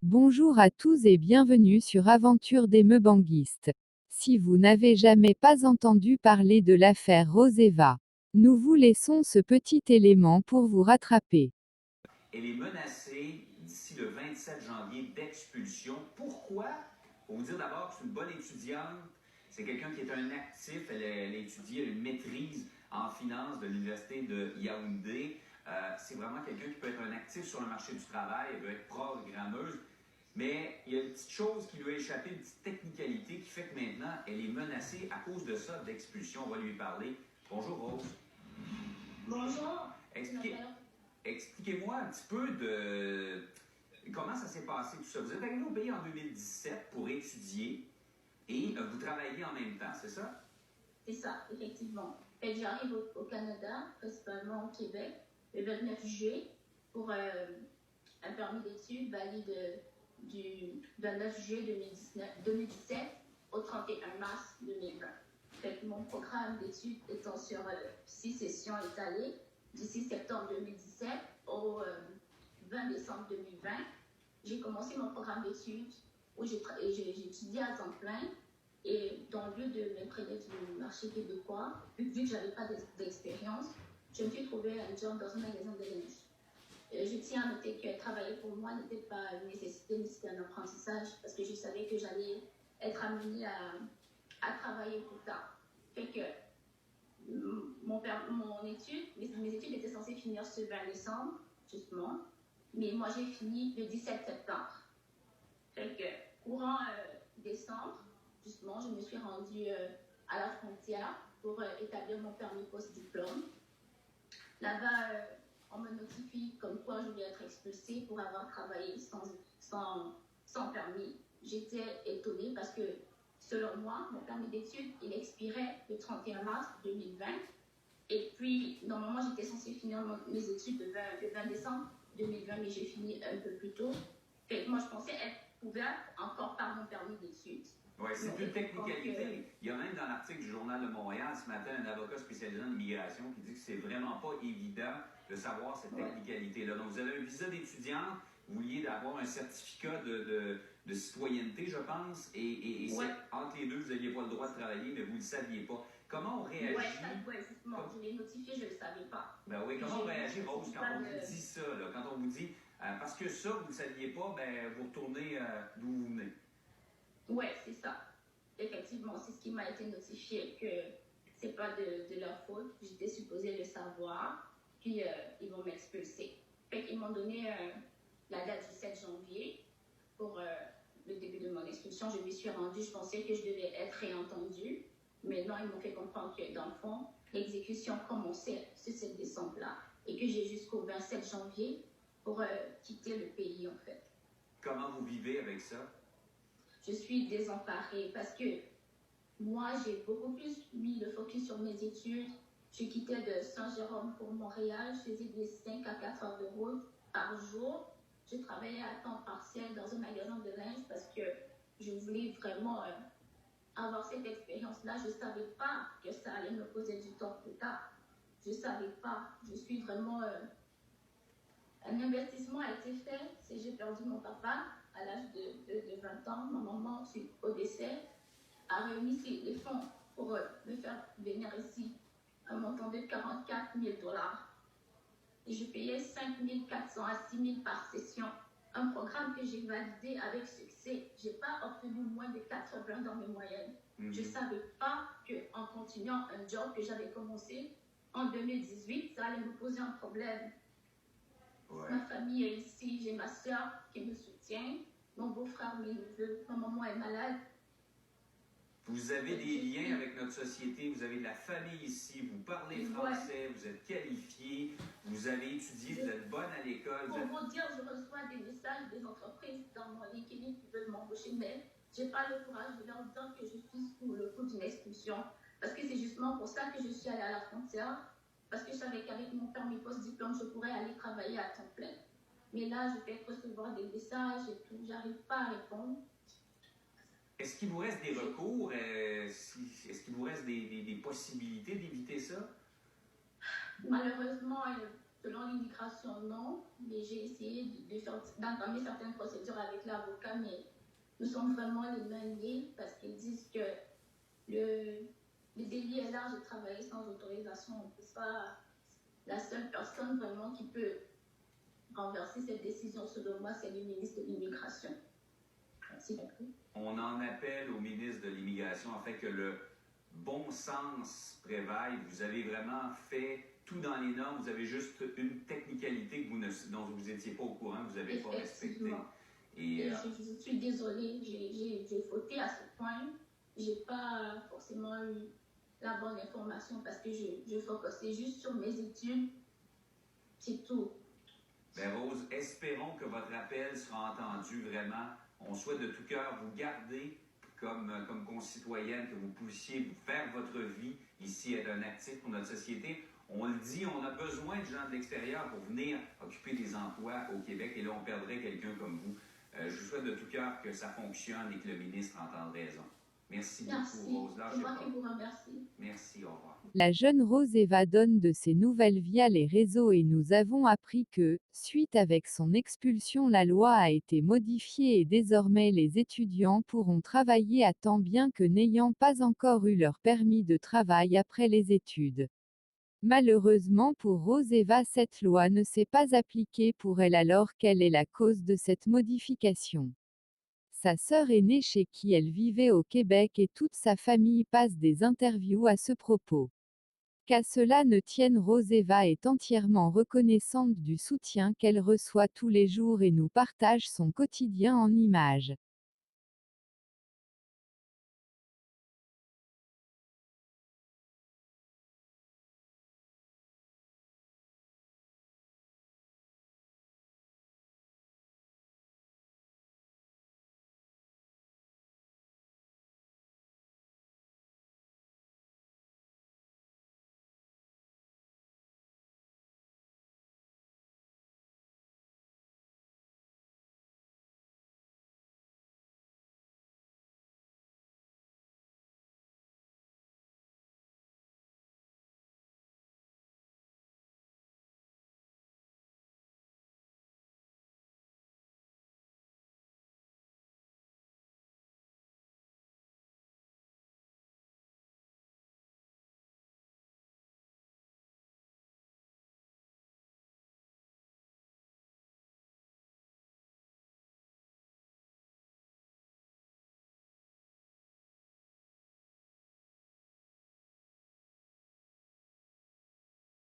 Bonjour à tous et bienvenue sur Aventure des Meubanguistes. Si vous n'avez jamais pas entendu parler de l'affaire Roseva, nous vous laissons ce petit élément pour vous rattraper. Elle est menacée d'ici le 27 janvier d'expulsion. Pourquoi? Pour vous dire d'abord que c'est une bonne étudiante. C'est quelqu'un qui est un actif. Elle étudie, elle a une maîtrise en finance de l'Université de Yaoundé. C'est vraiment quelqu'un qui peut être un actif sur le marché du travail. Elle veut être programmeuse. Mais il y a une petite chose qui lui a échappé, une petite technicalité qui fait que maintenant, elle est menacée à cause de ça d'expulsion. On va lui parler. Bonjour Rose. Bonjour. Expliquez, Expliquez-moi un petit peu de comment ça s'est passé tout ça. Vous êtes arrivé au pays en 2017 pour étudier et vous travaillez en même temps, c'est ça? C'est ça, effectivement. J'arrive au Canada, principalement au Québec, le 29 juillet pour un permis d'études valide du 29 juillet 2017 au 31 mars 2020. Mon programme d'études étant sur 6 sessions étalées du 6 septembre 2017 au 20 décembre 2020, j'ai commencé mon programme d'études où j'ai étudié à temps plein. Et dans le but de m'imprégner du marché québécois, vu que je n'avais pas d'expérience, je me suis trouvé un job dans un magasin de linge. Je tiens à noter que travailler pour moi n'était pas une nécessité, mais c'était un apprentissage parce que je savais que j'allais être amenée à travailler plus tard. Fait que mes études étaient censées finir ce 20 décembre, justement, mais moi j'ai fini le 17 septembre. Fait que courant décembre, justement, je me suis rendue à la frontière pour établir mon permis post-diplôme. Là-bas, on me notifie comme quoi je vais être expulsée pour avoir travaillé sans permis. J'étais étonnée parce que, selon moi, mon permis d'études, il expirait le 31 mars 2020. Et puis, normalement, j'étais censée finir mes études le 20 décembre 2020, mais j'ai fini un peu plus tôt. Fait que moi, je pensais être ouverte encore par mon permis d'études. Oui, c'est une technicalité. Il y a même dans l'article du Journal de Montréal ce matin un avocat spécialisé en immigration qui dit que c'est vraiment pas évident de savoir cette technicalité-là. Donc, vous avez un visa d'étudiant, vous vouliez avoir un certificat de citoyenneté, je pense, et entre les deux, vous n'aviez pas le droit de travailler, mais vous ne le saviez pas. Comment on réagit? Oui, justement, je l'ai notifié, je ne le savais pas. Ben oui, comment on réagit, Rose, quand on vous dit ça, là, quand on vous dit, parce que ça, vous ne le saviez pas, ben, vous retournez d'où vous venez. Oui, c'est ça. Effectivement, c'est ce qui m'a été notifié, que c'est pas de leur faute. J'étais supposée le savoir, puis ils vont m'expulser. Fait qu'ils m'ont donné la date du 7 janvier pour le début de mon expulsion. Je m'y suis rendue, je pensais que je devais être réentendue. Mais non, ils m'ont fait comprendre que, dans le fond, l'exécution commençait ce 7 décembre-là et que j'ai jusqu'au 27 janvier pour quitter le pays, en fait. Comment vous vivez avec ça? Je suis désemparée parce que moi, j'ai beaucoup plus mis le focus sur mes études. Je quittais de Saint-Jérôme pour Montréal. Je faisais des 5 à 4 heures de route par jour. Je travaillais à temps partiel dans un magasin de linge parce que je voulais vraiment avoir cette expérience-là. Je ne savais pas que ça allait me poser du tort plus tard. Je ne savais pas. Je suis vraiment... un investissement a été fait. J'ai perdu mon papa à l'âge de 20 ans. Ma maman, suite au décès, a réuni les fonds pour me faire venir ici, un montant de 44 000 $. Et je payais 5 400 à 6 000 par session. Un programme que j'ai validé avec succès. Je n'ai pas obtenu moins de 80 dans mes moyennes. Je ne savais pas qu'en continuant un job que j'avais commencé en 2018, ça allait me poser un problème. Ouais. Ma famille est ici, j'ai ma soeur qui me soutient, mon beau-frère, mes neveux, ma maman est malade. Vous avez des liens avec notre société, vous avez de la famille ici, vous parlez français, vous êtes qualifié, vous avez étudié, vous êtes bonne à l'école. Pour vous dire, je reçois des messages des entreprises dans mon LinkedIn qui veulent m'embaucher, mais je n'ai pas le courage de leur dire que je suis sous le coup d'une expulsion. Parce que c'est justement pour ça que je suis allée à la frontière, parce que je savais qu'avec mon permis post-diplôme, je pourrais aller travailler à temps plein. Mais là, je vais recevoir des messages et tout, j'arrive pas à répondre. Est-ce qu'il vous reste des recours? Est-ce qu'il vous reste des possibilités d'éviter ça? Malheureusement, Selon l'immigration, non, mais j'ai essayé d'entamer certaines procédures avec l'avocat, mais nous sommes vraiment les mains liées parce qu'ils disent que le, le délit est large de travailler sans autorisation. On peut pas, la seule personne vraiment qui peut renverser cette décision, selon moi, c'est le ministre de l'Immigration. Merci beaucoup. On en appelle au ministre de l'Immigration afin que le bon sens prévaille. Vous avez vraiment fait tout dans les normes. Vous avez juste une technicalité dont vous n'étiez pas au courant, que vous n'avez pas respectée. Et je suis désolée, j'ai fauté à ce point. J'ai pas forcément eu la bonne information parce que je focusais juste sur mes études. C'est tout. Ben Rose, espérons que votre appel sera entendu vraiment. On souhaite de tout cœur vous garder comme concitoyenne, que vous puissiez faire votre vie ici, être un actif pour notre société. On le dit, on a besoin de gens de l'extérieur pour venir occuper des emplois au Québec et là, on perdrait quelqu'un comme vous. Je vous souhaite de tout cœur que ça fonctionne et que le ministre entende raison. Merci beaucoup, Rose. C'est moi qui vous remercie. Merci, au revoir. La jeune Roseva donne de ses nouvelles via les réseaux et nous avons appris que, suite avec son expulsion, la loi a été modifiée et désormais les étudiants pourront travailler à temps bien que n'ayant pas encore eu leur permis de travail après les études. Malheureusement pour Roseva, cette loi ne s'est pas appliquée pour elle alors qu'elle est la cause de cette modification. Sa sœur aînée chez qui elle vivait au Québec et toute sa famille passe des interviews à ce propos. Qu'à cela ne tienne, Roseva est entièrement reconnaissante du soutien qu'elle reçoit tous les jours et nous partage son quotidien en images.